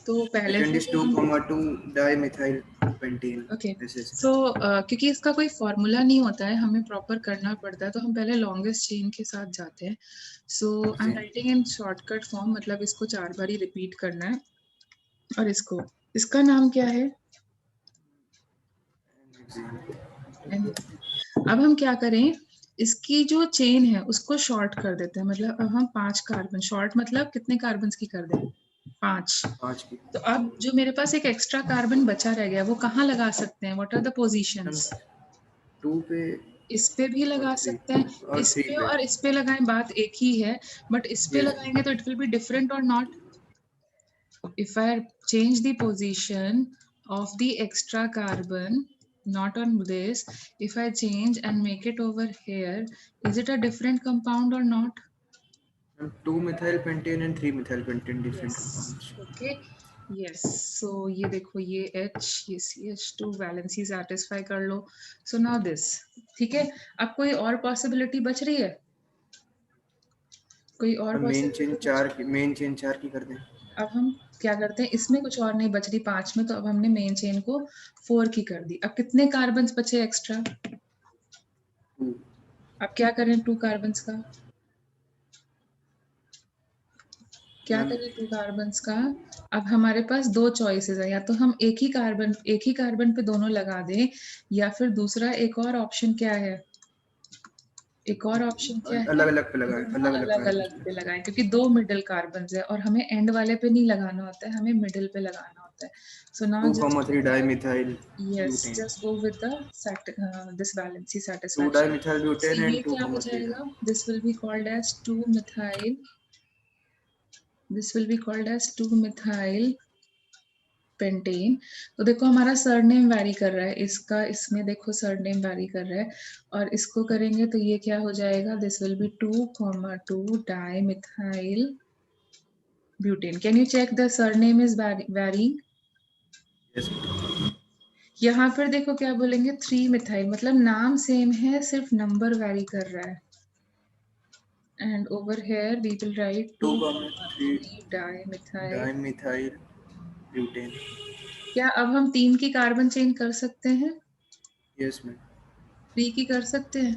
तो पहले Second से is जो हम 2,2 dimethyl pentane. Okay This is सो क्योंकि इसका कोई फॉर्मूला नहीं होता है, हमें प्रॉपर करना पड़ता है, तो हम पहले लॉन्गेस्ट चेन के साथ जाते हैं. So I M G. Writing in shortcut form, मतलब इसको 4 बार ही रिपीट करना है. और इसका नाम क्या है? अब हम क्या करें, इसकी जो चेन है उसको शॉर्ट कर देते हैं. मतलब अब हम 5 कार्बन, शॉर्ट मतलब कितने कार्बन की कर दें? 5. 5 की. तो अब जो मेरे पास एक एक्स्ट्रा कार्बन बचा रह गया, वो कहाँ लगा सकते हैं? What are the positions? 2 पे इस पे भी और लगा 3 सकते हैं. और इस 3 पे पे. और इस पे लगाएं, बात एक ही है. बट इस पे Yes. लगाएंगे तो इट विल बी डिफरेंट और not. If I change the position of the extra carbon, not on this, if I change and make it over here, is it a different compound or not? 2-methyl pentane and 3-methyl pentane different Yes. compounds. Okay. Yes. So ये देखो, ये H, ये CH2 valency satisfy कर लो. So now this. ठीक है. अब कोई और possibility बच रही है? कोई और मेन चेन possibility? 4 की कर दें. अब हम क्या करते हैं, इसमें कुछ और नहीं बच रही 5 में, तो अब हमने मेन चेन को 4 की कर दी. अब कितने कार्बन्स बचे एक्स्ट्रा? 2. अब क्या करें 2 कार्बन्स का? क्या मैम करें 2 कार्बन्स का? अब हमारे पास 2 चॉइसेस है, या तो हम एक ही कार्बन पे दोनों लगा दें, या फिर दूसरा एक और ऑप्शन क्या है? एक और ऑप्शन क्या है? अलग अलग पे लगाएं, दोनों अलग अलग अलग कार्बन अलग पे. पे लगाएं, क्योंकि 2 मिडिल कार्बन्स है और हमें एंड वाले पे नहीं लगाना होता है, हमें मिडिल पे लगाना होता है. So now 2,3 dimethyl yes, butane. just go with the this valency 2 satisfaction. dimethyl So butane ये and क्या हो 2,3 जाएगा? This will be called as 2-methyl. This will be called as 2-methyl pentane. तो देखो हमारा सरनेम वैरी कर रहा है, इसका इसमें देखो सरनेम वैरी कर रहा है, और इसको करेंगे तो ये क्या हो जाएगा? This will be 2,2 dimethyl butane. Can you check the surname is varying? Yes. यहाँ पर देखो क्या बोलेंगे, 3 मिथाइल, मतलब नाम सेम है, सिर्फ नंबर वैरी कर रहा है. And over here we will write 2,3 2,3 dimethyl. dimethyl butane. क्या अब हम 3 की कार्बन चेन कर सकते हैं? Yes ma'am. 3 की कर सकते हैं?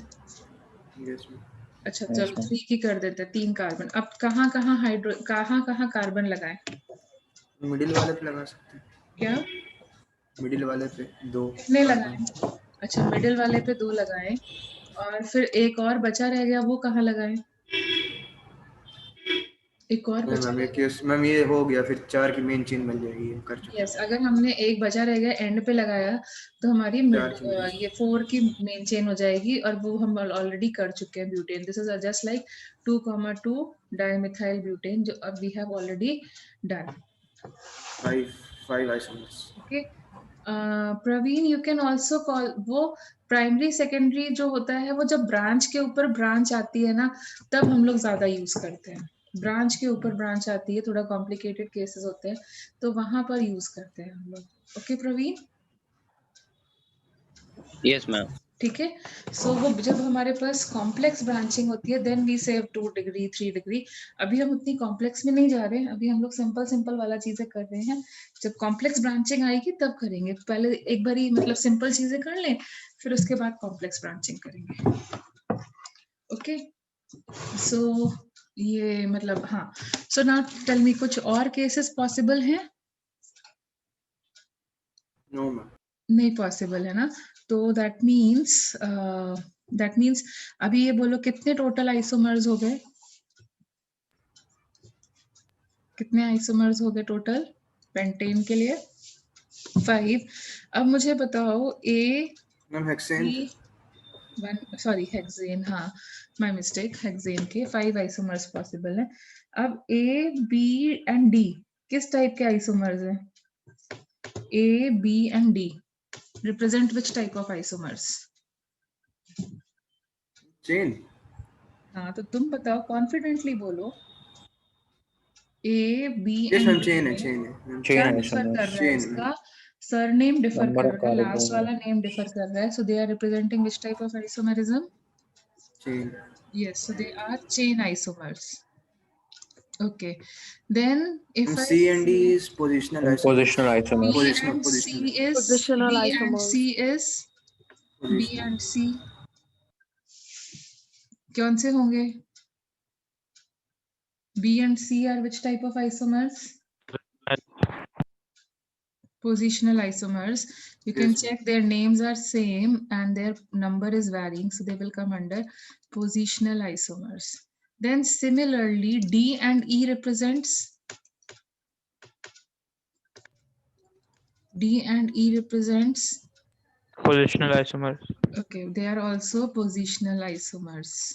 Yes ma'am. अच्छा चलो 3 की कर देते हैं, 3 कार्बन. अब कहाँ कहाँ कार्बन लगाएं? मिडिल वाले पे लगा सकते हैं. क्या मिडिल वाले पे 2 कितने कार्बन. लगाएं? अच्छा मिडिल वाले पे 2 लगाएं, और फिर एक और बचा रह गया, वो कहाँ लगाएं? एक और बचा रह गया. मैम ये हो गया, फिर 4 की मेन चेन बन जाएगी. ये कर चुके यस, हैं. अगर हमने एक बचा रह गया एंड पे लगाया, तो हमारी 4 की मेन. ये 4 की मेन चेन हो जाएगी, और वो हम ऑलरेडी कर चुके हैं butane. This is just like 2,2 dimethyl butane, जो अब we have already done. 5 isomers. Okay. Praveen, you can also call वो प्राइमरी सेकेंडरी जो होता है, वो जब ब्रांच के ऊपर ब्रांच आती है ना, तब हम लोग ज्यादा यूज करते हैं. ब्रांच के ऊपर ब्रांच आती है, थोड़ा कॉम्प्लिकेटेड केसेस होते हैं, तो वहां पर यूज करते हैं हम लोग. ओके प्रवीण. Yes ma'am. ठीक है. सो वो जब हमारे पास कॉम्प्लेक्स ब्रांचिंग होती है, then we save 2 degree 3 degree. अभी हम उतनी कॉम्प्लेक्स में नहीं जा रहे हैं, अभी हम लोग सिंपल सिंपल वाला चीजें कर रहे हैं. जब कॉम्प्लेक्स ब्रांचिंग आएगी तब करेंगे. पहले एक बारी मतलब सिंपल चीजें कर लें, फिर उसके बाद कॉम्प्लेक्स ब्रांचिंग करेंगे. ओके. सो ये मतलब हाँ. सो नाउ टेल मी, कुछ और केसेस पॉसिबल हैं? No ma'am. नहीं पॉसिबल है ना. तो दैट मीन्स अभी ये बोलो, कितने टोटल आइसोमर्स हो गए? कितने आइसोमर्स हो गए टोटल पेंटेन के लिए? 5. अब मुझे बताओ मैम हेक्सेन हेक्सेन. हाँ, माय मिस्टेक. हेक्सेन के 5 आइसोमर्स पॉसिबल है. अब ए बी एंड डी किस टाइप के आइसोमर्स हैं? A B and D represent which type of isomers? Chain. हाँ, तो तुम बताओ, कॉन्फिडेंटली बोलो. A B yes and ma'am, D chain है. में क्या डिफर कर रहा है? चेन इसका सरनेम डिफर नंबर कर ऑफ रहा है, कार्बन. लास्ट वाला नेम डिफर कर रहा है. So they are representing which type of isomerism? Chain. Yes, so they are chain isomers. Okay. Then if I C and D say is positional And isomers. positional isomers. B Positional, and positional. C is Positional B and isomers. C is B Positional. and C कौन से होंगे? B and C are which type of isomers? Positional isomers. You can Yes, ma'am. check their names are same and their number is varying, so they will come under positional isomers. Then similarly, D and E represents Positional isomers. okay, they are also positional isomers.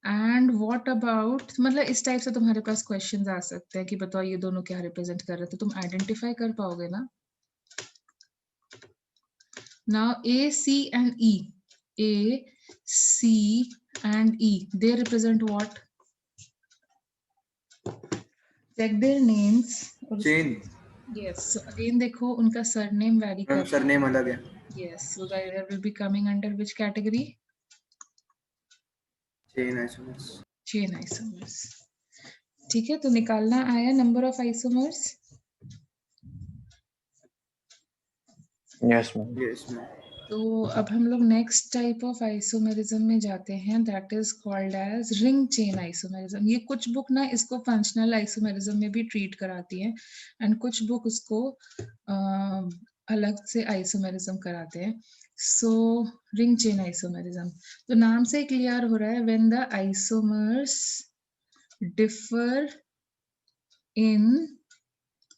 And what about मतलब इस type से तुम्हारे पास questions आ सकते हैं कि बताओ ये दोनों क्या रिप्रेजेंट कर रहे थे, तुम आइडेंटिफाई कर पाओगे ना? Now A, C and E. A, C and E. They represent what? Check their names. Chain. Yes. So again देखो उनका surname vary मैम कर सरनेम अलग है. Yes. So they will be coming under which category? Chain isomers. Chain isomers. ठीक है, तो निकालना आया number of isomers. Yes, ma'am. Yes, ma'am. तो अब हम लोग नेक्स्ट टाइप ऑफ आइसोमेरिज्म में जाते हैं, that is called as ring chain isomerism. ये कुछ बुक ना इसको फंक्शनल आइसोमेरिज्म में भी ट्रीट कराती हैं एंड कुछ बुक उसको अलग से आइसोमेरिज्म कराते हैं. सो रिंग चेन आइसोमेरिज्म तो नाम से क्लियर हो रहा है, when the isomers differ in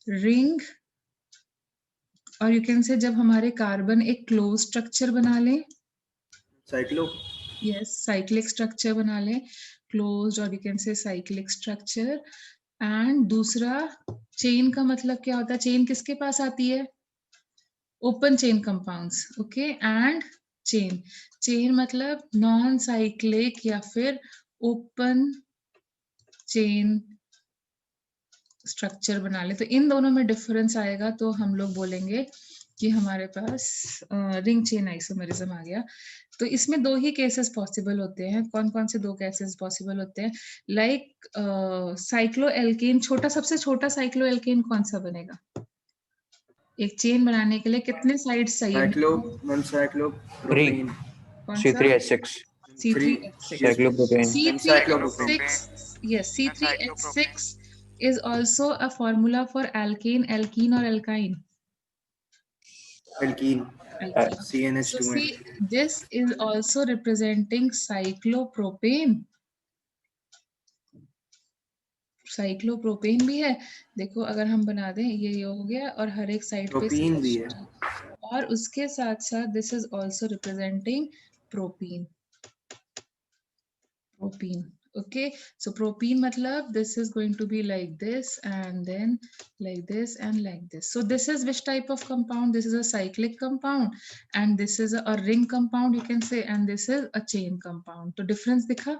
ring, और यू कैन से जब हमारे कार्बन एक क्लोज स्ट्रक्चर बना लें, Cyclo. yes, cyclic structure बना लें, closed और you can say cyclic structure. and दूसरा chain का मतलब क्या होता है? chain किसके पास आती है? open chain compounds. okay, and chain मतलब non cyclic या फिर open chain स्ट्रक्चर बना ले. तो इन दोनों में डिफरेंस आएगा तो हम लोग बोलेंगे कि हमारे पास रिंग चेन आइसोमेरिज्म आ गया. तो इसमें दो ही केसेस पॉसिबल होते हैं. कौन कौन से दो केसेस पॉसिबल होते हैं? लाइक साइक्लोएल्केन, सबसे छोटा साइक्लोएल्केन कौन सा बनेगा? एक चेन बनाने के लिए कितने साइड्स चाहिए? Cyclopropane. कौन सा? C3H6. C3H6. Cyclopropane. C3H6, yes, C3H6 is also a formula for alkane or alkyne. Alkene. Alkene. So CnH2 see, this is also representing cyclopropane. Cyclopropane भी है. देखो अगर हम बना दें, ये हो गया और हर एक साइड पे Propene भी है. और उसके साथ साथ this is also representing propene. Okay, so propene matlab this is going to be like this and then like this and like this. So this is which type of compound? This is a cyclic compound and this is a ring compound, you can say, and this is a chain compound. तो difference दिखा?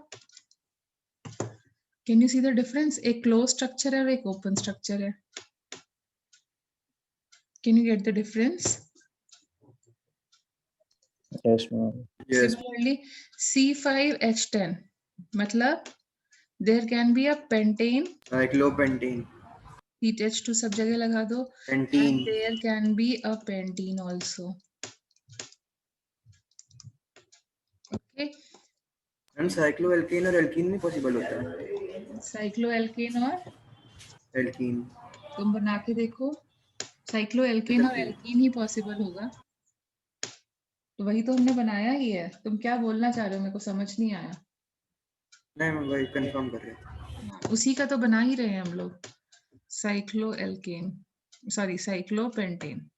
Can you see the difference? एक closed structure है और एक open structure है. Can you get the difference? Yes, ma'am. Yes. Similarly, C5H10 matlab there can be a pentane. Cyclopentane. CH2 सब जगह लगा दो. Pentene. And there can be a pentene also. Okay. And cycloalkane और alkene में possible होता है. Cycloalkane और Alkene. तुम बना के देखो, साइक्लोएल्केन और एल्कीन ही पॉसिबल होगा. तो वही तो हमने बनाया ही है. तुम क्या बोलना चाह रहे हो? मेरे को समझ नहीं आया. नहीं मैं वही कंफर्म कर रहे थे. उसी का तो बना ही रहे हैं हम लोग. Cycloalkane, sorry cyclopentane.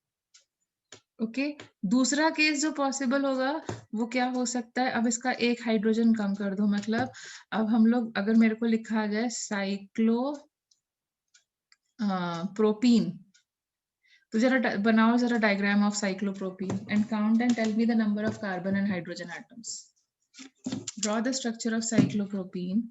ओके. दूसरा केस जो पॉसिबल होगा वो क्या हो सकता है? अब इसका एक हाइड्रोजन कम कर दो, मतलब अब हम लोग अगर मेरे को लिखा जाए साइक्लो प्रोपीन, तो जरा बनाओ जरा diagram of cyclopropene and count and tell me the number of carbon and hydrogen atoms. Draw the structure of cyclopropene.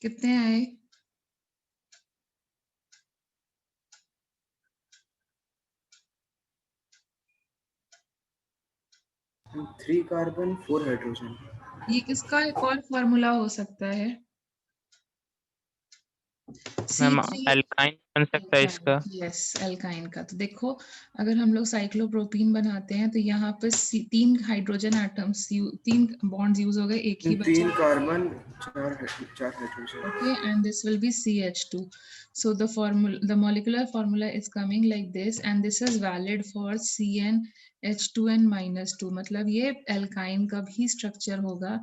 कितने आए? Three carbon 4 hydrogen. ये किसका एक और फॉर्मूला हो सकता है? मैम C3 एल्काइन बन सकता है इसका। यस एल्काइन का। तो देखो अगर हम लोग साइक्लोप्रोपीन बनाते हैं तो यहाँ पर 3 हाइड्रोजन एटम्स 3 बॉन्ड्स यूज हो गए, एक ही बचा। 3 carbon 4 hydrogen. Okay, and this will be CH2. So the formula, the molecular formula is coming like this, and this is valid for CnH2n minus 2. मतलब ये alkyne का भी structure होगा,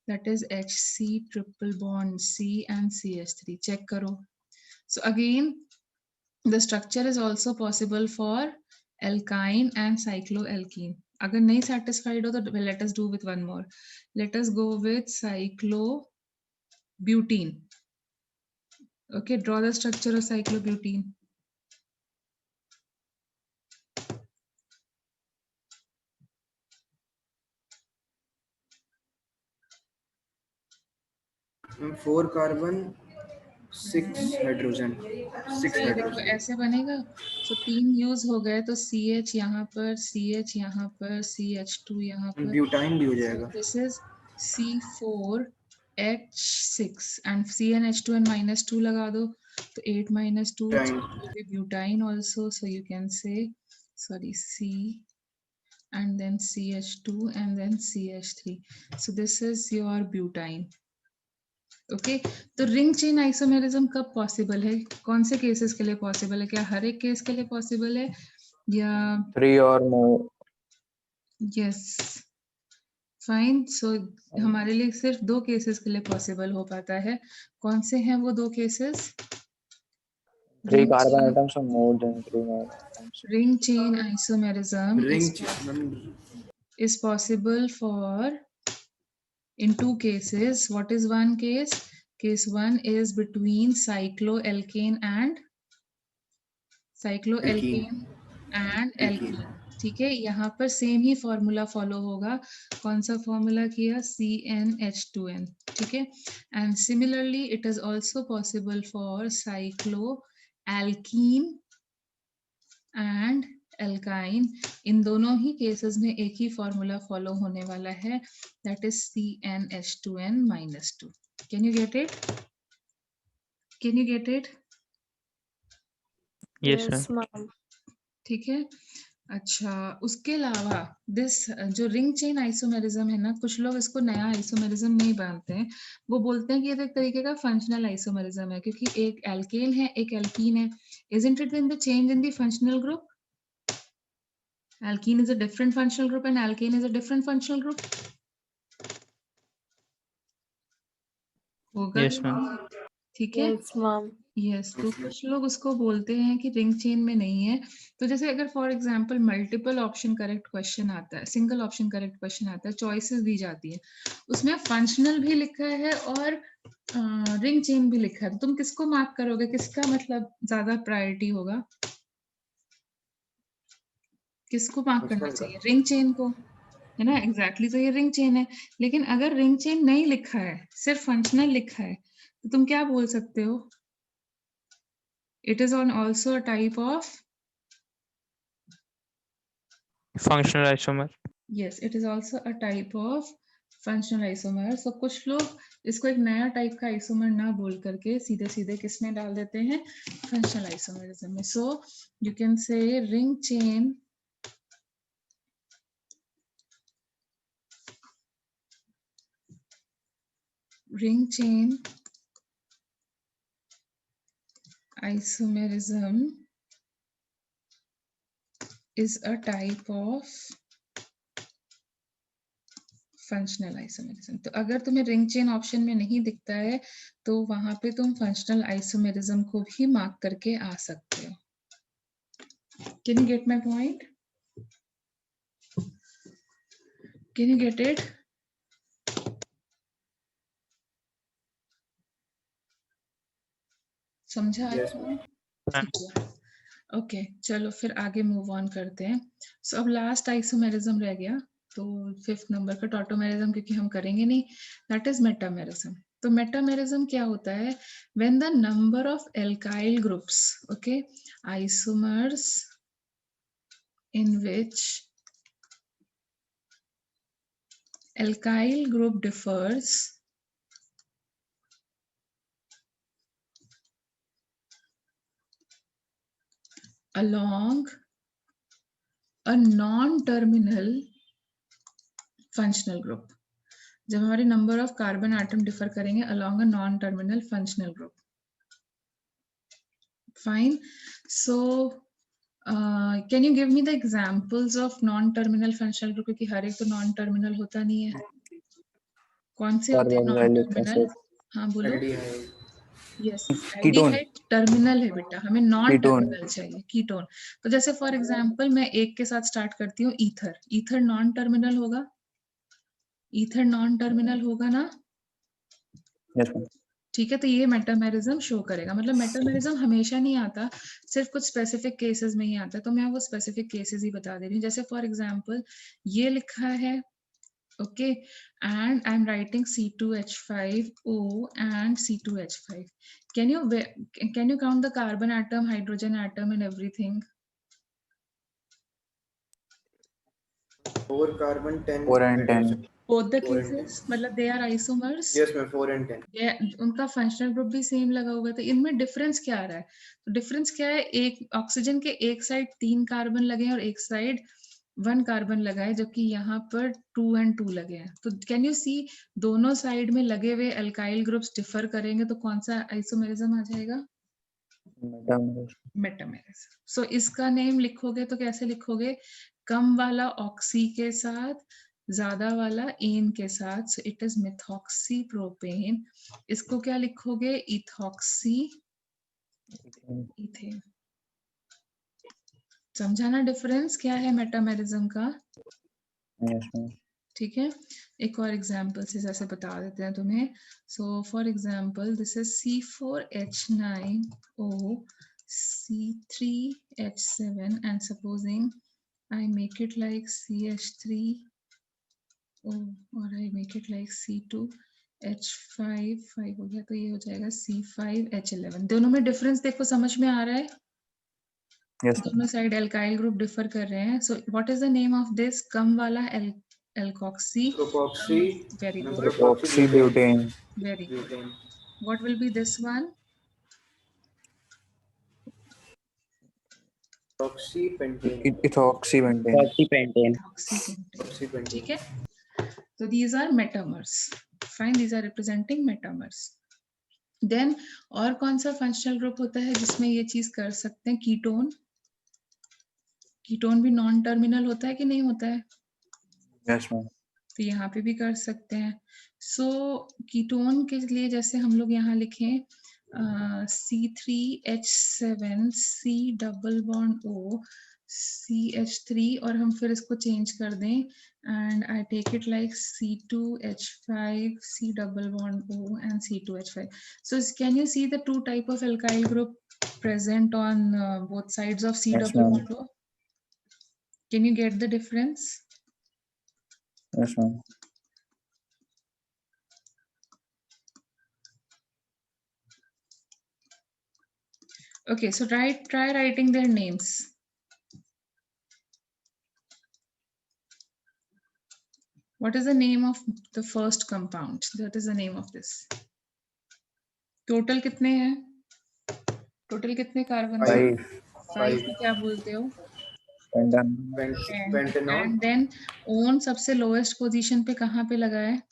that is HC triple bond C and CH3. Check करो. So again, the structure is also possible for alkyne and cycloalkene. अगर नहीं satisfied हो तो let us do with one more. Let us go with cyclobutene. Okay, draw the structure of cyclobutene. 4 carbon 6 hydrogen. 6 ये देखो hydrogen. ऐसे बनेगा। So 3 use हो गए तो CH यहाँ पर, CH यहाँ पर, CH2 यहाँ पर। ब्यूटाइन भी हो जाएगा। This is C4H6 and CnH2n minus 2 लगा दो तो 8 minus 2 butyne. will be butane also. So you can say sorry C and then CH2 and then CH3. So this is your butane. Okay तो ring chain isomerism कब possible है? कौन से cases के लिए पॉसिबल है? क्या हर एक केस के लिए पॉसिबल है या 3 और मोर? Yes fine. सो हमारे लिए सिर्फ 2 केसेस के लिए पॉसिबल हो पाता है। कौन से हैं वो 2 cases? 3 carbon atoms or more than 3 atoms. Ring chain isomerism ring is possible for in 2 cases. What is one case? Case 1 is between cycloalkane and alkene. ठीक है, यहाँ पर सेम ही फॉर्मूला फॉलो होगा। कौन सा फॉर्मूला किया? CnH2n। ठीक है, and similarly it is also possible for cycloalkene and alkyne. इन दोनों ही केसेस में एक ही फॉर्मूला फॉलो होने वाला है, that is CnH2n minus 2. Can you get it? Can you get it? Yes ma'am. ठीक है, अच्छा उसके अलावा दिस जो रिंग चेन आइसोमेरिज्म है ना, कुछ लोग इसको नया आइसोमेरिज्म नहीं मानते हैं। वो बोलते हैं कि ये तो एक तरीके का फंक्शनल आइसोमेरिज्म है क्योंकि एक एल्केन है एक एल्कीन है। Isn't it in the change in the functional group? Alkene is a different functional group and alkane is a different functional group. होगा Yes ma'am. ठीक है। Yes, ma'am. यस तो कुछ लोग उसको बोलते हैं कि रिंग चेन में नहीं है। तो जैसे अगर for example multiple option correct question आता है, सिंगल ऑप्शन करेक्ट क्वेश्चन आता है, चॉइसेस दी जाती है, उसमें फंक्शनल भी लिखा है और रिंग चेन भी लिखा है, तो तुम किसको मार्क करोगे? किसका मतलब ज्यादा प्रायोरिटी होगा? किसको मार्क करना चाहिए? रिंग चेन को, है ना? एग्जैक्टली तो ये रिंग चेन है। लेकिन अगर रिंग चेन नहीं लिखा है, सिर्फ फंक्शनल लिखा है, तो तुम क्या बोल सकते हो? It is also a type of Functional isomer. yes, it is also a type of functional isomer. So कुछ लोग इसको एक नया टाइप का आइसोमर ना बोल करके सीधे सीधे किस में डाल देते हैं? फंक्शनल आइसोमरिज्म में। So you can say ring chain isomerism is a type of functional isomerism. तो अगर तुम्हें रिंग चेन ऑप्शन में नहीं दिखता है तो वहां पे तुम फंक्शनल आइसोमेरिज्म को भी मार्क करके आ सकते हो। Can you get my point? Can you get it? समझा? ओके चलो फिर आगे मूव ऑन करते हैं। सो अब लास्ट आइसोमेरिज्म रह गया, तो 5th नंबर का टॉटोमेरिज्म क्योंकि हम करेंगे नहीं, दैट इज मेटामेरिज्म। तो मेटामेरिज्म क्या होता है? When the number of alkyl groups, okay, isomers in which alkyl group differs along a non-terminal functional group. जब हमारे number of carbon atom differ करेंगे along a non-terminal functional group. Fine. So can you give me the examples of non-terminal functional group? क्योंकि हर एक तो non-terminal होता नहीं है. कौन से होते हैं non-terminal? हाँ बोलो. Aldehyde. Yes, ketone. Aldehyde terminal है बेटा, हमें नॉन टर्मिनल चाहिए. कीटोन. तो जैसे फॉर एग्जांपल मैं एक के साथ स्टार्ट करती हूँ, ईथर. ईथर नॉन टर्मिनल होगा? ईथर नॉन टर्मिनल होगा ना? Yes ma'am. ठीक है, तो ये मेटामेरिज्म शो करेगा. मतलब मेटामेरिज्म हमेशा नहीं आता, सिर्फ कुछ स्पेसिफिक केसेस में ही आता है. तो मैं वो स्पेसिफिक केसेस ही बता दे रही हूँ. जैसे फॉर एग्जांपल ये लिखा है, okay, and I'm writing C2H5O and C2H5. Can you count the carbon atom, hydrogen atom and everything? 4 carbon 10 4 and 10. Both the 4 and cases, मतलब they are isomers. Yes ma'am, 4 and 10. उनका functional group भी same लगा हुआ है. तो इनमें difference क्या आ रहा है? तो डिफरेंस क्या है? एक ऑक्सीजन के एक साइड 3 कार्बन लगे हैं और एक साइड 1 कार्बन लगा है, जबकि यहाँ पर 2 and 2 लगे हैं. तो कैन यू सी दोनों साइड में लगे हुए अल्काइल ग्रुप्स डिफर करेंगे तो कौन सा आइसोमेरिज्म आ जाएगा? मेटामेरिज्म. सो इसका नेम लिखोगे तो कैसे लिखोगे? कम वाला ऑक्सी के साथ, ज्यादा वाला एन के साथ. So it is methoxy propane. इसको क्या लिखोगे? Ethoxy ethane. समझाना डिफरेंस क्या है मेटामेरिज्म का? Yes ma'am. ठीक है, एक और एग्जांपल से जैसे बता देते हैं तुम्हें. So for example this is C4H9O C3H7 and supposing I make it like CH3O or I make it like C2H5 5 हो गया, तो ये हो जाएगा C5H11. दोनों में डिफरेंस देखो, समझ में आ रहा है? Yes ma'am. दोनों साइड एल्काइल ग्रुप डिफर कर रहे हैं. So what is the name of this? कम वाला alkoxy. Propoxy. Very good. Propoxybutane. Very good. Butane. What will be this one? Oxypentane. Ethoxypentane. Oxypentane. Oxypentane. ठीक है. So these are metamers. Fine. These are representing metamers. Then और कौन सा functional group होता है जिसमें ये चीज कर सकते हैं? कीटोन. कीटोन भी नॉन टर्मिनल होता है कि नहीं होता है? Yes ma'am. तो यहाँ पे भी कर सकते हैं. सो कीटोन के लिए जैसे हम लोग यहाँ लिखें C3H7 C double bond O CH3 और हम फिर इसको चेंज कर दें and I take it like C2H5 C double bond O and C2H5. So can you see the two type of alkyl group present on both sides of C Yes, double ma'am. bond O? Can you get the difference? Yes ma'am. Okay, so try writing their names. What is the name of the first compound? That is the name of this. Total कितने हैं? Total कितने carbon? 5 को क्या बोलते हो? Pentanol. And then on सबसे lowest position पे कहाँ पे लगा है?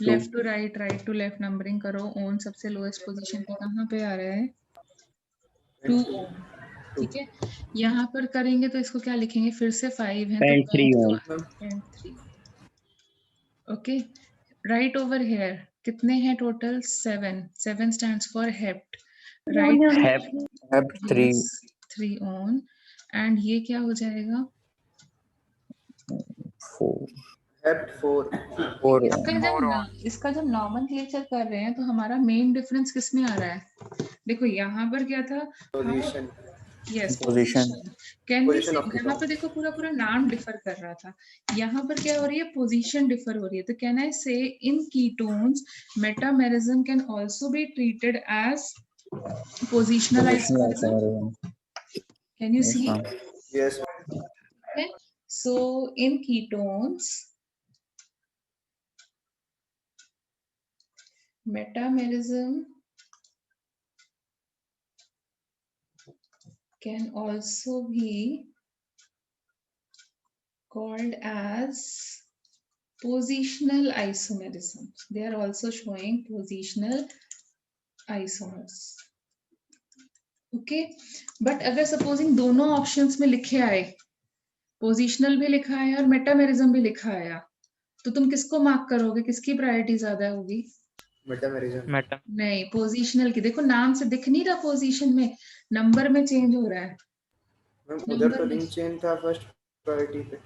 Left to right, right to left numbering करो. ओन सबसे लोएस्ट पोजीशन पे कहाँ पे आ रहा है? 2 ओन. ठीक है, यहाँ पर करेंगे तो इसको क्या लिखेंगे? फिर से 5 है तो 3. ओके, राइट ओवर हेयर कितने हैं total? 7 stands for hept. Right, Hep 3 own. And ये क्या हो जाएगा? 4. Hept 4. इसका जब नॉमेनक्लेचर कर रहे हैं तो हमारा मेन डिफरेंस किस में आ रहा है? देखो यहाँ पर क्या था? Position. Yes Position. Position. Can we Position of यहाँ पे देखो पूरा पूरा नाम डिफर कर रहा था, यहाँ पर क्या हो रही है, पोजीशन डिफर हो रही है। तो can I say in ketones metamerism can also be treated as positional Positional isomerism. isomerism. Can you Yes, see? ma'am. Yes. Okay, so in ketones, metamerism can also be called as positional isomerism. They are also showing positional isomers. Okay, but अगर supposing दोनों options में लिखे आए, positional भी लिखा है और metamerism भी लिखा आया, तो तुम किसको मार्क करोगे, किसकी प्रायोरिटी ज्यादा होगी? Metamerism. Meta. नहीं, पोजीशनल की। देखो नाम से दिख नहीं रहा, पोजीशन में नंबर में चेंज हो रहा है। मैम उधर नंबर तो में लिंक चेन था फर्स्ट प्रायोरिटी पे।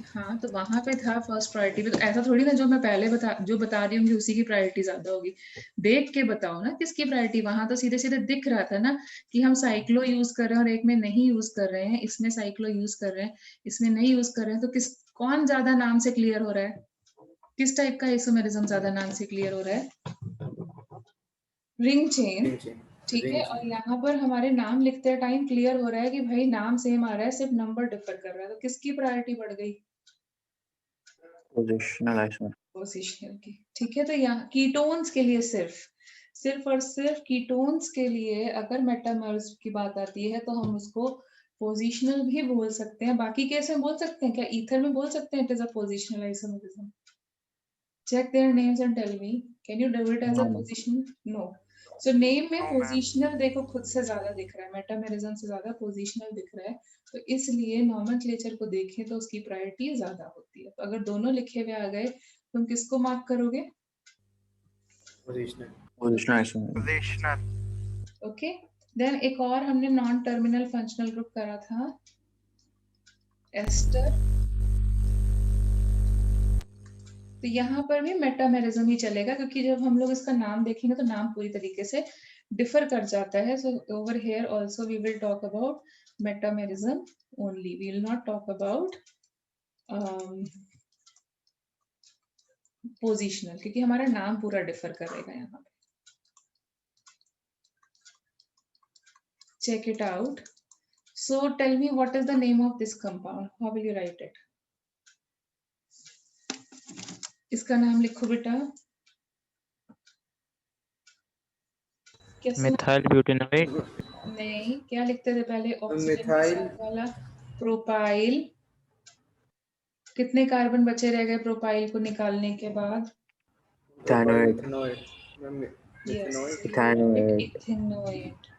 हाँ, तो वहां पे था फर्स्ट प्रायोरिटी पे। तो ऐसा थोड़ी ना जो मैं पहले बता रही हूँ उसी की प्रायोरिटी ज्यादा होगी। देख के बताओ ना किसकी प्रायोरिटी। वहां तो सीधे सीधे दिख रहा था ना कि हम साइक्लो यूज कर रहे हैं और एक में नहीं यूज कर रहे हैं, इसमें साइक्लो यूज कर रहे हैं, इसमें नहीं यूज कर रहे हैं। तो कौन ज्यादा नाम से क्लियर हो रहा है, किस टाइप का आइसोमेरिज्म ज्यादा नाम से क्लियर हो रहा है? Ring chain. Link chain. ठीक है, रिंग और चेन। यहाँ पर हमारे नाम लिखते टाइम क्लियर हो रहा है कि भाई नाम सेम आ रहा है, सिर्फ नंबर डिफर कर रहा है। तो किसकी प्रायोरिटी बढ़ गई? Positional isomerism. पोजिशनल की। ठीक है, तो यहाँ कीटोन्स के लिए सिर्फ और सिर्फ कीटोन्स के लिए अगर मेटामर्स की बात आती है तो हम उसको पोजिशनल भी बोल सकते हैं। बाकी केस में बोल सकते हैं क्या? ईथर में बोल सकते हैं it is a positional isomerism? Check their names and tell me, can you do it as a No, ma'am. position? No. So name में पोजिशनल देखो खुद से ज्यादा दिख रहा है, मेटामेरिज्म से ज्यादा पोजिशनल दिख रहा है। तो इसलिए नॉमेनक्लेचर को देखें तो उसकी प्रायोरिटी ज्यादा होती है। तो अगर दोनों लिखे हुए आ गए, तुम किसको मार्क करोगे? Positional. Positional isomerism. Okay, then एक और हमने नॉन टर्मिनल फंक्शनल ग्रुप करा था, एस्टर। तो यहाँ पर भी मेटामेरिज्म ही चलेगा, क्योंकि जब हम लोग इसका नाम देखेंगे तो नाम पूरी तरीके से डिफर कर जाता है। So over here also we will talk about metamerism only, we will not talk about positional, क्योंकि हमारा नाम पूरा डिफर करेगा यहाँ पे। Check it out. So tell me what is the name of this compound, how will you write it? इसका नाम लिखो बेटा। कैसे? Methyl butanoate. नहीं, क्या लिखते थे पहले? ऑक्सीजन के मिथाइल। साथ वाला प्रोपाइल। कितने कार्बन बचे रह गए प्रोपाइल को निकालने के बाद? Ethanoate. Ethanoid. Ma'am yes, ethanoid. Ethanoate. Ethanoate.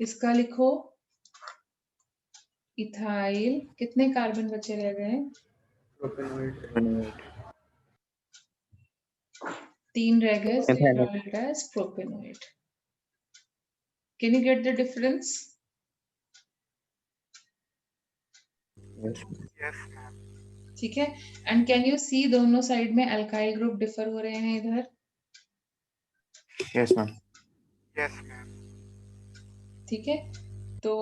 इसका लिखो इथाइल। कितने कार्बन बचे रह गए? प्रोपेनॉइड। Ethanoate. 3 रह गए, so you Ethanoate. write it as propanoate. Can you get the difference? Yes. ठीक है, एंड कैन यू सी दोनों साइड में अल्काइल ग्रुप डिफर हो रहे हैं इधर? Yes, ma'am. ठीक है, तो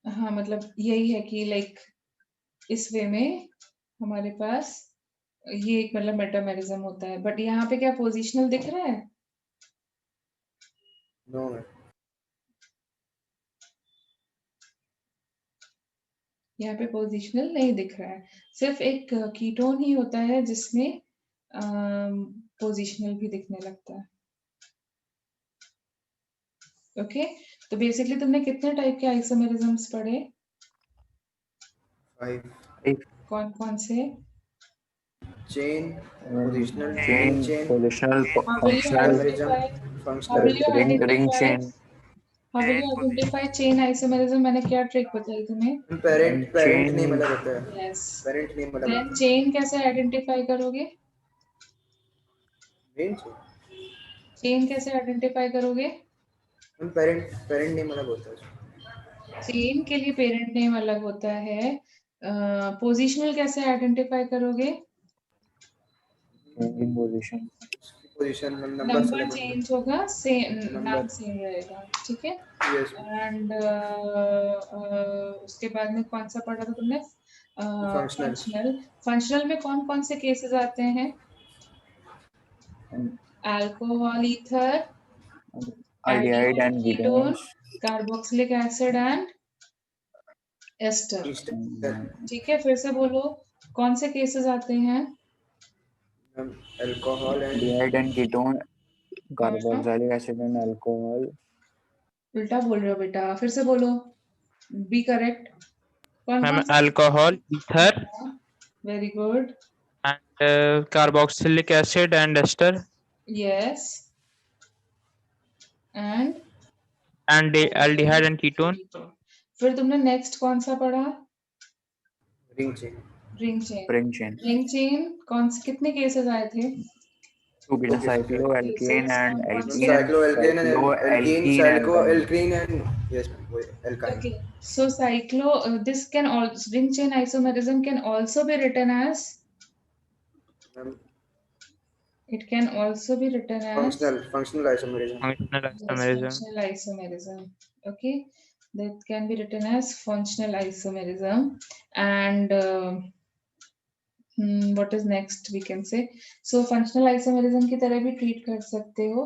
हाँ, मतलब यही है कि लाइक इस वे में हमारे पास ये एक मतलब मेटामेरिज्म होता है। बट यहाँ पे क्या पोजिशनल दिख रहा है? No ma'am. यहाँ पे पोजिशनल नहीं दिख रहा है। सिर्फ एक कीटोन ही होता है जिसमें पोजिशनल भी दिखने लगता है। ओके, तो बेसिकली तुमने कितने टाइप के आइसोमेरिज्म्स पढ़े? 5 कौन कौन से? Chain, positional, ring Chain, chain, positional, How will you functional, metamerism, identify? How functional. will you ring identify? chain. How will you identify chain isomerism? मैंने क्या ट्रिक बताई तुम्हें? पेरेंट नेम Chain, अलग होता है। यस। पेरेंट नेम अलग then होता है। चेन कैसे आइडेंटिफाई करोगे? Main chain. चेन कैसे आइडेंटिफाई करोगे? पेरेंट नेम अलग होता है। चेन के लिए पेरेंट नेम अलग होता है। पोजिशनल कैसे आइडेंटिफाई करोगे? changing position. Position number number select change होगा, सेम नाम नंबर सेम रहेगा, ठीक है। यस एंड उसके बाद में कौन सा पढ़ा था तुमने? Functional functional. फंक्शनल में कौन कौन से केसेस आते हैं? Alcohol, ether, aldehyde and ketone, ketones. Carboxylic acid and ester, ester ठीक है। फिर से बोलो, कौन से केसेस आते हैं? Alcohol and Aldehyde and ketone, हाँ, carboxylic acid and alcohol. उल्टा बोल रहे हो बेटा, फिर से बोलो, बी करेक्ट। कौन मैम कौन से? Alcohol, ether very good, and carboxylic acid and ester yes, and and aldehyde and ketone. फिर तुमने नेक्स्ट कौन सा पढ़ा? Ring chain ring chain. Spring chain. Ring chain कौन से, कितने केसेस आए थे? 2 beta cycloalkane and alkene and cycloalkane and alkene cycloalkene and alkyne. cycloalkane and yes alkyne Okay, so this can also, ring chain isomerism can also be written as, it can also be written as functional isomerism functional yes, isomerism. functional isomerism. Okay, that can be written as functional isomerism. And what is next we can say? So functional isomerism की तरह भी treat कर सकते हो।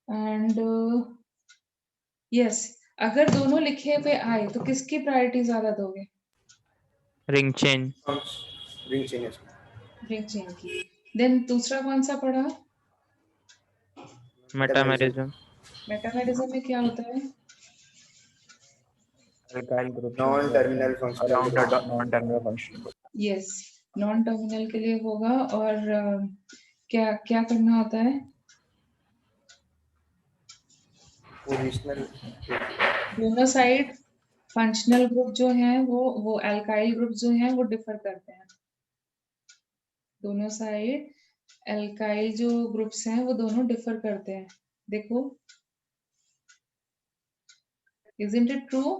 And yes, अगर दोनों लिखे हुए आए तो किसकी प्रायोरिटी ज्यादा दोगे? Ring chain. Ring chain yes ring chain की। देन दूसरा कौन सा पढ़ा? मेटामेरिज्म। मेटामेरिज्म में क्या होता है? Alkyl groups non terminal around functional the non-terminal functional group. Yes, non terminal के लिए होगा। और क्या क्या करना होता है? positional दोनों साइड फंक्शनल ग्रुप जो है वो एल्काइल ग्रुप जो है वो डिफर करते हैं। दोनों साइड एल्काइल जो ग्रुप्स हैं वो दोनों डिफर करते हैं। देखो, isn't it true?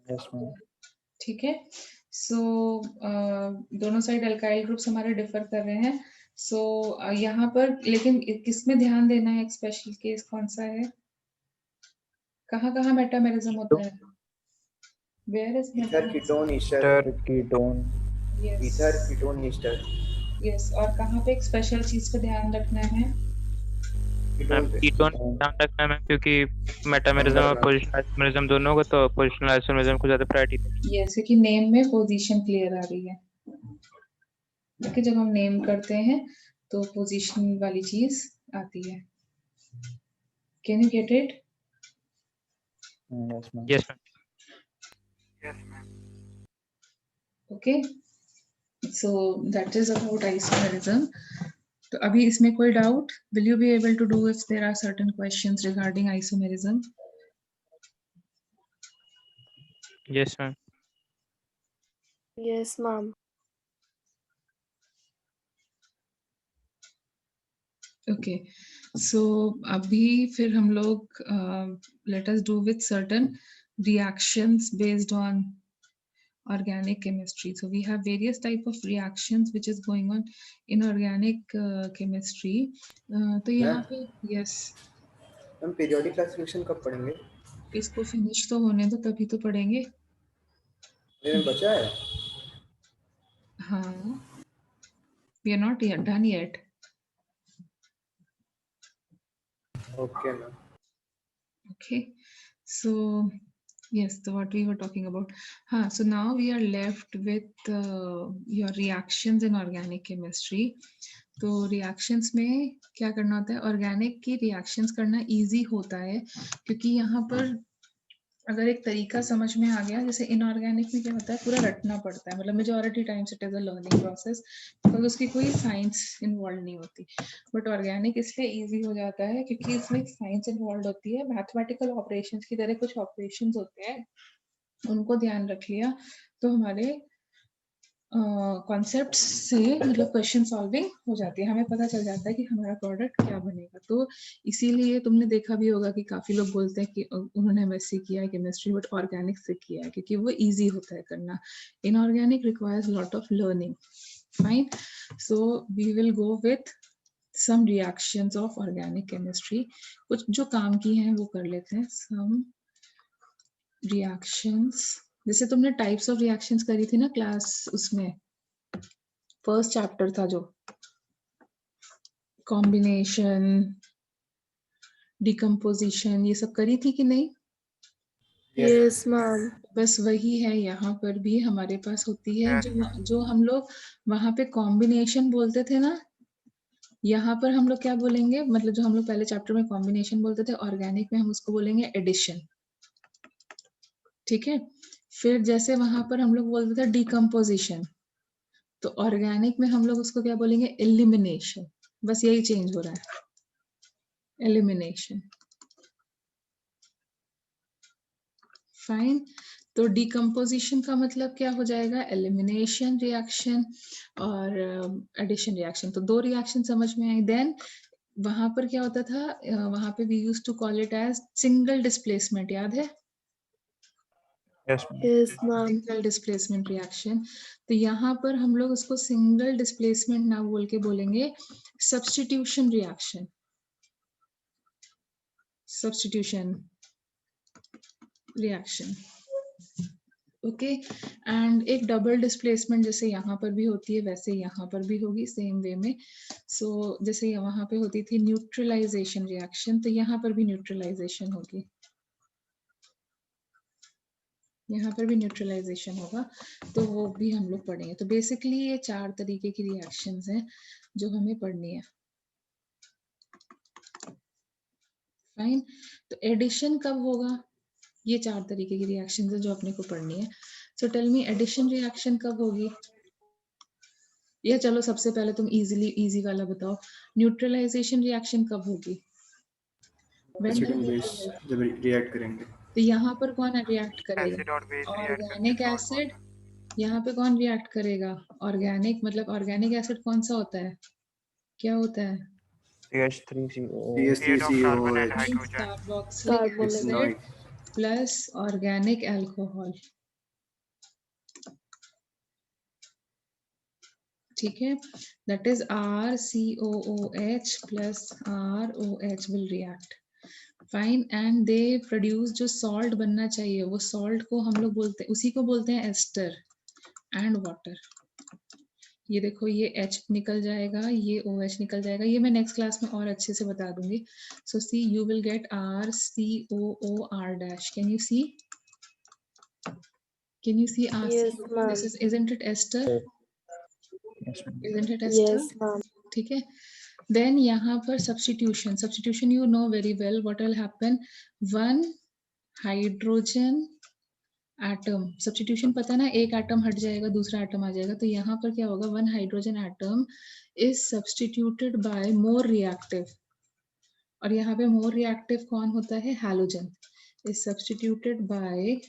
Yes, ma'am. ठीक है। सो दोनों साइड एल्काइल ग्रुप्स हमारे डिफर कर रहे हैं। सो यहाँ पर लेकिन किसमें ध्यान देना है? एक स्पेशल केस कौन सा है? कहाँ कहाँ मेटामेरिज्म होता है? Where is ether ketone ester Ester, ketone. ether ketone ester yes, और कहाँ पे एक स्पेशल चीज पे ध्यान रखना है? मैम कीटोन ध्यान रखना है मैम, क्योंकि मेटामेरिज्म और पोजिशनल आइसोमेरिज्म दोनों को, तो पोजिशनल आइसोमेरिज्म को ज्यादा प्रायोरिटी। यस, क्योंकि नेम में पोजीशन क्लियर आ रही है। देखिए, जब हम नेम करते हैं तो पोजीशन वाली चीज आती है। Can you get it? Yes, ma'am. Yes ma'am. Okay, so that is about isomerism. तो अभी इसमें कोई doubt? Will you be able to do if there are certain questions regarding isomerism? Yes ma'am. Yes, ma'am. Okay, so अभी फिर हम लोग let us do with certain reactions based on organic chemistry. So we have various type of reactions which is going on in organic chemistry. तो यहाँ पे yes, हम periodic classification कब पढ़ेंगे? इसको फिनिश तो होने दो तभी तो पढ़ेंगे। मेरे बचा है? हाँ, we are not yet done yet. Okay ma'am. Okay, so yes, so what we were talking about. So now we are left with your reactions in organic chemistry. तो reactions में क्या करना होता है? Organic की reactions करना easy होता है, क्योंकि यहाँ पर अगर एक तरीका समझ में आ गया, जैसे इनऑर्गेनिक में क्या होता है, पूरा रटना पड़ता है, मतलब majority times it is a learning process, because उसकी कोई साइंस इन्वॉल्व नहीं होती। बट ऑर्गेनिक इसलिए इजी हो जाता है क्योंकि इसमें साइंस इन्वॉल्व होती है। मैथमेटिकल ऑपरेशंस की तरह कुछ ऑपरेशंस होते हैं, उनको ध्यान रख लिया तो हमारे कॉन्सेप्ट से मतलब क्वेश्चन सॉल्विंग हो जाती है, हमें पता चल जाता है कि हमारा प्रोडक्ट क्या बनेगा। तो इसीलिए तुमने देखा भी होगा कि काफी लोग बोलते हैं कि उन्होंने एमएससी किया है केमिस्ट्री बट ऑर्गेनिक से किया है, क्योंकि वो इजी होता है करना। Inorganic requires lot of learning. Fine, so we will go with some reactions of organic chemistry, कुछ जो काम की हैं वो कर लेते हैं. सम रिएक्शंस, जैसे तुमने टाइप्स ऑफ रिएक्शंस करी थी ना क्लास, उसमें फर्स्ट चैप्टर था जो कॉम्बिनेशन, डिकम्पोजिशन, ये सब करी थी कि नहीं? Yes ma'am. बस वही है यहाँ पर भी हमारे पास होती है. Yes, जो हम लोग वहां पे कॉम्बिनेशन बोलते थे ना, यहाँ पर हम लोग क्या बोलेंगे, मतलब जो हम लोग पहले चैप्टर में कॉम्बिनेशन बोलते थे, ऑर्गेनिक में हम उसको बोलेंगे एडिशन. ठीक है. फिर जैसे वहां पर हम लोग बोलते थे डिकम्पोजिशन, तो ऑर्गेनिक में हम लोग उसको क्या बोलेंगे, एलिमिनेशन. बस यही चेंज हो रहा है, एलिमिनेशन. फाइन. तो डिकम्पोजिशन का मतलब क्या हो जाएगा, एलिमिनेशन रिएक्शन और एडिशन रिएक्शन. तो दो रिएक्शन समझ में आई. देन वहां पर क्या होता था, वहां पे we used to call it as single displacement, याद है? Yes, ma'am. Yes ma'am. Single displacement reaction. तो यहाँ पर हम लोग उसको सिंगल डिस्प्लेसमेंट ना बोल के बोलेंगे substitution reaction. Substitution reaction. Okay. And एक डबल डिस्प्लेसमेंट जैसे यहाँ पर भी होती है वैसे यहाँ पर भी होगी सेम वे में. सो जैसे वहां पे होती थी न्यूट्रलाइजेशन रिएक्शन, तो यहाँ पर भी न्यूट्रलाइजेशन होगी, यहाँ पर भी न्यूट्रलाइजेशन होगा. तो वो भी हम लोग पढ़ेंगे. तो बेसिकली ये 4 तरीके की रिएक्शंस हैं जो हमें पढ़नी है. फाइन. तो एडिशन कब होगा, ये 4 तरीके की रिएक्शंस है जो अपने को पढ़नी है. So tell me, addition reaction कब होगी? या चलो सबसे पहले तुम इजी वाला बताओ, न्यूट्रलाइजेशन रिएक्शन कब होगी? When acid does and it base react? जब रिएक्ट करेंगे. तो यहाँ पर कौन रिएक्ट करेगा, एसिड और बेस रिएक्ट करके ऑर्गेनिक सॉल्ट एसिड. बनता यहाँ पे कौन रिएक्ट करेगा, ऑर्गेनिक. मतलब ऑर्गेनिक एसिड कौन सा होता है, क्या होता है? CH3CO. है. Create of carbon and CH3COOH. Means hydrogen. Carboxylic Carbonic. Acid Nice. Plus organic alcohol. ठीक है. That is RCOOH plus ROH will react. Fine. And they produce, जो सॉल्ट बनना चाहिए वो सॉल्ट को हम लोग बोलते हैं, उसी को बोलते हैं एस्टर एंड वाटर. ये देखो, ये H निकल जाएगा, ये OH निकल जाएगा. ये मैं नेक्स्ट क्लास में और अच्छे से बता दूंगी. So see you will get RCOOR dash. Can you see, can you see Yes RCOO? ma'am. This is, isn't it ester? Yes, ma'am. Isn't it ester? Yes ma'am. ठीक है. देन यहाँ पर substitution. Substitution you know very well what will happen. One hydrogen atom, substitution पता है ना, एक atom हट जाएगा दूसरा एटम आ जाएगा. तो यहाँ पर क्या होगा, one hydrogen atom is substituted by more reactive. और यहाँ पे मोर रिएक्टिव कौन होता है, halogen is substituted by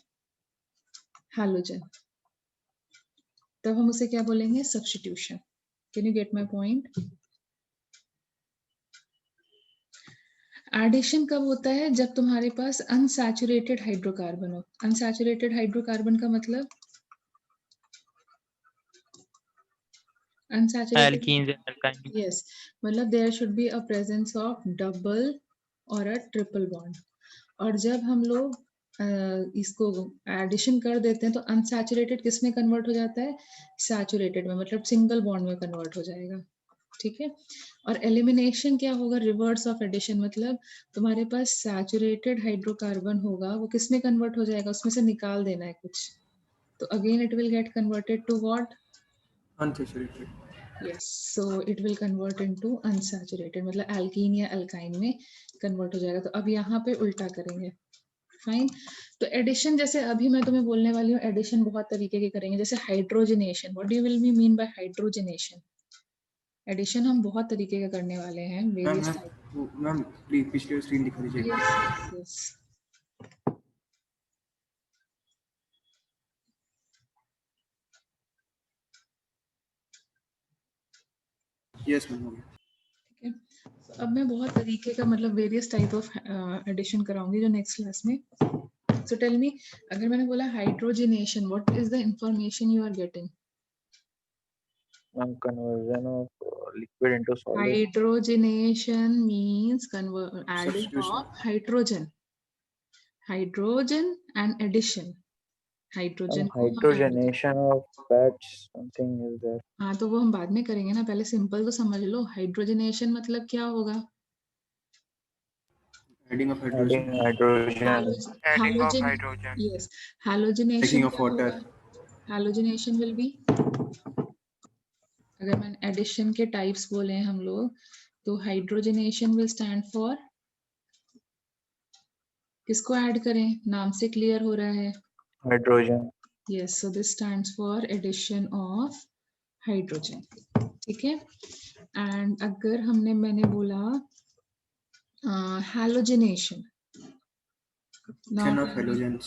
halogen. तब हम उसे क्या बोलेंगे, substitution. Can you get my point? Addition कब होता है, जब तुम्हारे पास अनसैचुरेटेड हाइड्रोकार्बन हो. अनसैचुरेटेड हाइड्रोकार्बन का मतलब, unsaturated, alkenes and alkynes. Yes, मतलब there should be a presence of double और अ ट्रिपल बॉन्ड. और जब हम लोग इसको एडिशन कर देते हैं तो अनसैचुरेटेड किस में कन्वर्ट हो जाता है, सैचुरेटेड में, मतलब सिंगल बॉन्ड में कन्वर्ट हो जाएगा. ठीक है. और एलिमिनेशन क्या होगा, रिवर्स ऑफ एडिशन. मतलब तुम्हारे पास सैचुरेटेड हाइड्रोकार्बन होगा, वो किस में कन्वर्ट हो जाएगा, उसमें से निकाल देना है कुछ, तो again it will get converted to what, unsaturated. Yes. So it will convert into unsaturated, मतलब एल्कीन या अल्काइन में कन्वर्ट हो जाएगा. तो अब यहाँ पे उल्टा करेंगे. फाइन. तो एडिशन, जैसे अभी मैं तुम्हें बोलने वाली हूँ, एडिशन बहुत तरीके के करेंगे. जैसे hydrogenation, what do will be mean by hydrogenation? Addition हम बहुत तरीके के करने वाले हैं, वेरियस टाइप. मैम प्लीज पिछली स्क्रीन दिखा दीजिए. यस. यस मैम हो गया. ठीक है. So, अब मैं बहुत तरीके का, मतलब वेरियस टाइप ऑफ एडिशन कराऊंगी जो नेक्स्ट क्लास में. सो टेल मी, अगर मैंने बोला hydrogenation, what is the information you are getting? Ma'am, conversion of liquid into solid. Hydrogenation means adding Substitution. of hydrogen and addition. Hydrogen को हम add Hydrogenation of fats, something is there. हाँ तो वो हम बाद में करेंगे ना, पहले सिंपल तो समझ लो। हाइड्रोजनेशन मतलब क्या होगा? Adding of Adding hydrogen. hydrogen. Adding of Halogen, hydrogen. yes, halogenation Taking of क्या water. होगा? Halogenation will be, अगर मैंने एडिशन के टाइप्स बोले हैं हम लोग, तो हाइड्रोजनेशन विल स्टैंड फॉर, किसको ऐड करें? नाम से क्लियर हो रहा है। Hydrogen. Yes, so this stands for addition of hydrogen. ठीक है। एंड अगर मैंने बोला halogenation, Addition of halogens.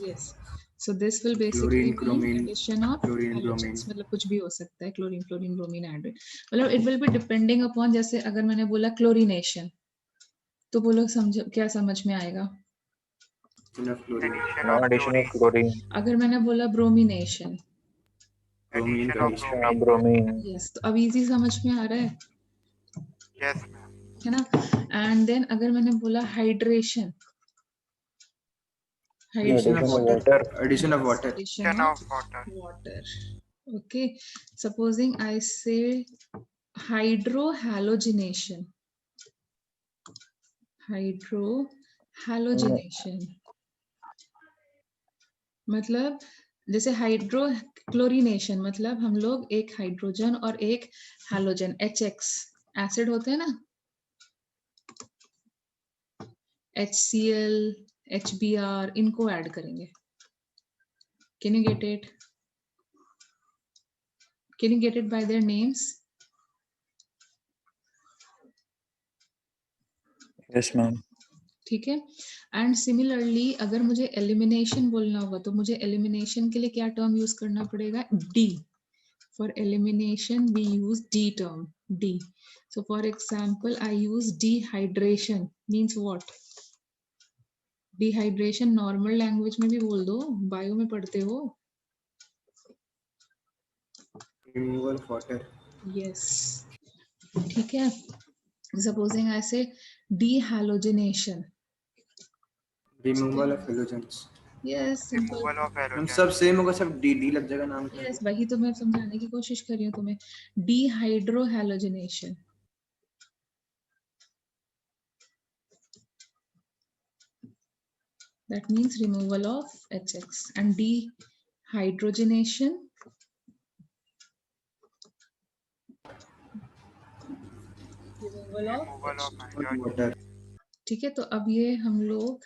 yes, so this will basically Chlorine, be bromine, addition of chlorine, halogens. bromine. मतलब कुछ भी हो सकता है, क्लोरीन ब्रोमीन ऐड, मतलब it will be depending upon, जैसे अगर मैंने बोला क्लोरीनेशन, तो बोलो समझ क्या समझ में आएगा? Addition of chlorine. Addition of chlorine. अगर मैंने बोला bromination, Bromine. Addition of bromine. Yes, तो अब इजी समझ में आ रहा है, Yes, ma'am. है ना? एंड देन अगर मैंने बोला hydration, Addition of water. Addition of water. addition of water. Okay, supposing I say hydrohalogenation. मतलब जैसे हाइड्रोक्लोरिनेशन, मतलब हम लोग एक हाइड्रोजन और एक हैलोजन HX एसिड होते हैं ना, HCl, HBr, इनको ऐड करेंगे। Can you get it? Can you get it by their names? Yes, ma'am. ठीक है। एंड सिमिलरली अगर मुझे एलिमिनेशन बोलना होगा, तो मुझे एलिमिनेशन के लिए क्या टर्म यूज करना पड़ेगा? D. For elimination we use D term, D. So for example I use dehydration, means what? Dehydration normal language में भी बोल दो, बायो में पढ़ते हो। Removal of water. यस, ठीक है। सपोजिंग आई से डिहैलोजिनेशन, Removal of halogens. Yes, simple. Removal of हम halogen. सब सेम होगा, सब डी लग जाएगा नाम का। यस, वही तो मैं समझाने की कोशिश कर रही हूँ तुम्हें। डिहाइड्रोहैलोजिनेशन, that means removal of HX, and dehydrogenation, removal of Removal of Removal of hydrogen. water. ठीक है। तो अब ये हम लोग